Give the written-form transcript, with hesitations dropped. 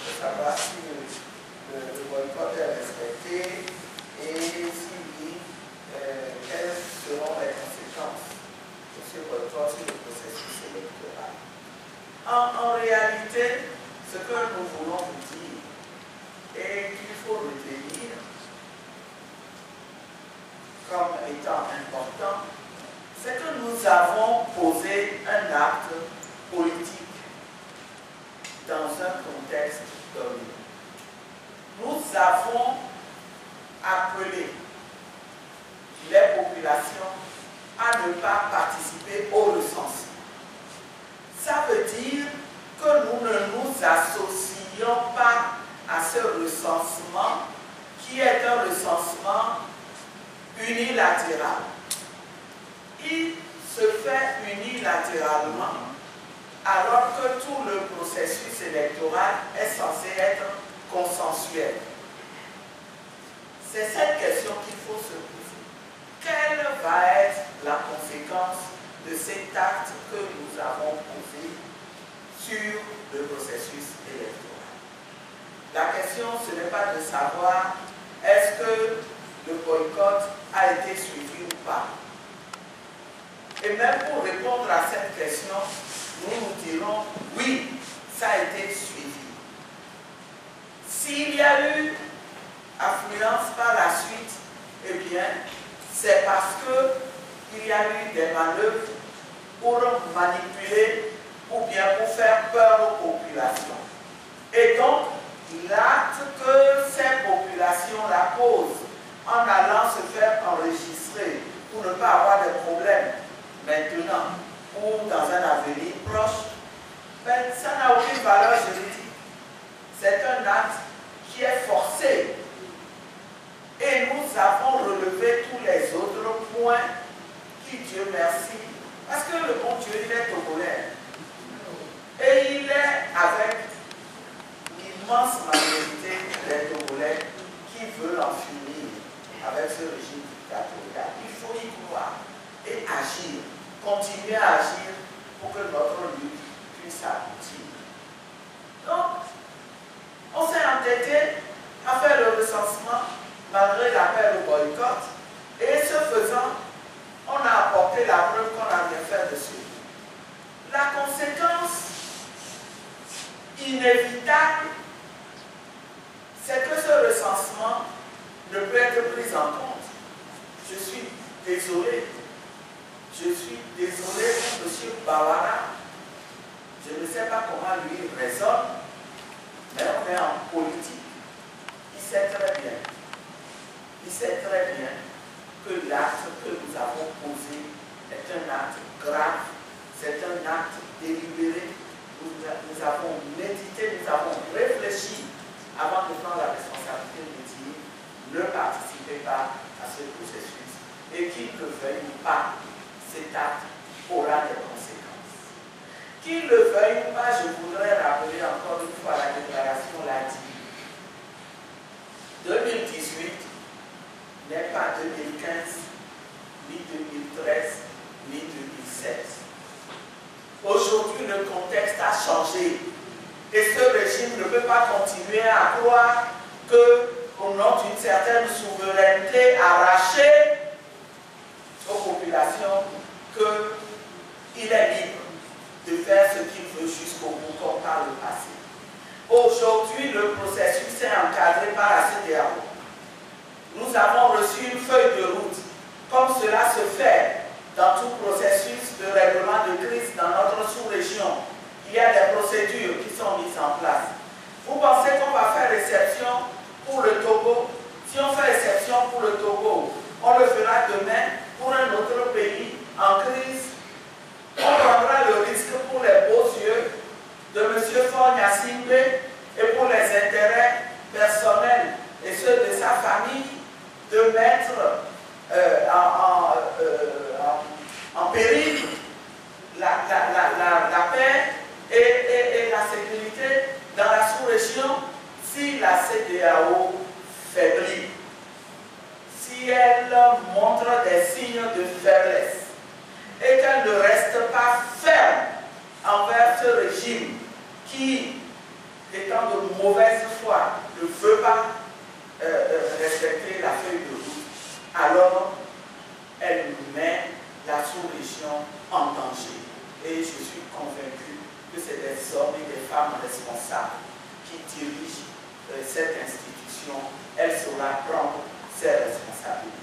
pour savoir si le boycott est respecté et si oui, quelles seront les conséquences de ce boycott sur le processus électoral. En réalité, ce que nous voulons vous dire et qu'il faut retenir comme étant important, c'est que nous avons posé un acte politique dans un contexte donné. Nous avons appelé les populations à ne pas participer au recensement. Ça veut dire que nous ne nous associons pas à ce recensement qui est un recensement unilatéral. Il se fait unilatéralement alors que tout le processus électoral est censé être consensuel. C'est cette question qu'il faut se poser. Quelle va être la conséquence de cet acte que nous avons posé sur le processus électoral? La question, ce n'est pas de savoir est-ce que le boycott a été suivi ou pas. Et même pour répondre à cette question, nous dirons oui, ça a été suivi. S'il y a eu affluence par la suite, eh bien, c'est parce qu'il y a eu des manœuvres pour manipuler ou bien pour faire peur aux populations. Et donc, l'acte que ces populations-là posent en allant se faire enregistrer pour ne pas avoir de problèmes maintenant ou dans un avenir proche, ben, ça n'a aucune valeur juridique. C'est un acte qui est forcé. Et nous avons relevé tous les autres points qui, Dieu merci, parce que le bon Dieu, il est togolais. Et il est avec l'immense majorité des Togolais qui veulent en finir avec ce régime dictatorial. Il faut y croire et agir, continuer à agir pour que notre lutte puisse aboutir. Donc, on s'est entêté à faire le recensement malgré l'appel au boycott et ce faisant, on a apporté la preuve qu'on a bien fait dessus. La conséquence inévitable, c'est que ce recensement ne peut être pris en compte. Je suis désolé. Je suis désolé pour M. Bawara. Je ne sais pas comment lui raisonne, mais on est en politique. Il sait très bien. Il sait très bien que l'acte que nous avons posé est un acte grave, c'est un acte délibéré. Nous avons médité, nous avons réfléchi avant de prendre la responsabilité de dire ne participez pas à ce processus et qu'il le veuille ou pas, cet acte aura des conséquences. Qu'il le veuille ou pas, je voudrais rappeler encore une fois la déclaration l'a dit. 2018 n'est pas 2015, ni 2013, ni 2016. Aujourd'hui, le contexte a changé et ce régime ne peut pas continuer à croire qu'au nom d'une certaine souveraineté arrachée aux populations, qu'il est libre de faire ce qu'il veut jusqu'au bout comme par le passé. Aujourd'hui, le processus est encadré par la CEDEAO. Nous avons reçu une feuille de route, comme cela se fait dans tout processus de règlement de crise dans notre sous-région. Il y a des procédures qui sont mises en place. Vous pensez qu'on va faire exception pour le Togo? Si on fait exception pour le Togo, on le fera demain pour un autre pays en crise. On prendra le risque pour les beaux yeux de M. Faure Gnassingbé et pour les intérêts personnels et ceux de sa famille de mettre en péril la paix et la sécurité dans la sous-région si la CEDEAO faiblit, si elle montre des signes de faiblesse et qu'elle ne reste pas ferme envers ce régime qui, étant quelqu'un de mauvaise foi ne veut pas respecter la feuille de route, alors elle met la sous-région en danger. Et je suis convaincu que c'est des hommes et des femmes responsables qui dirigent cette institution. Elle saura prendre ses responsabilités.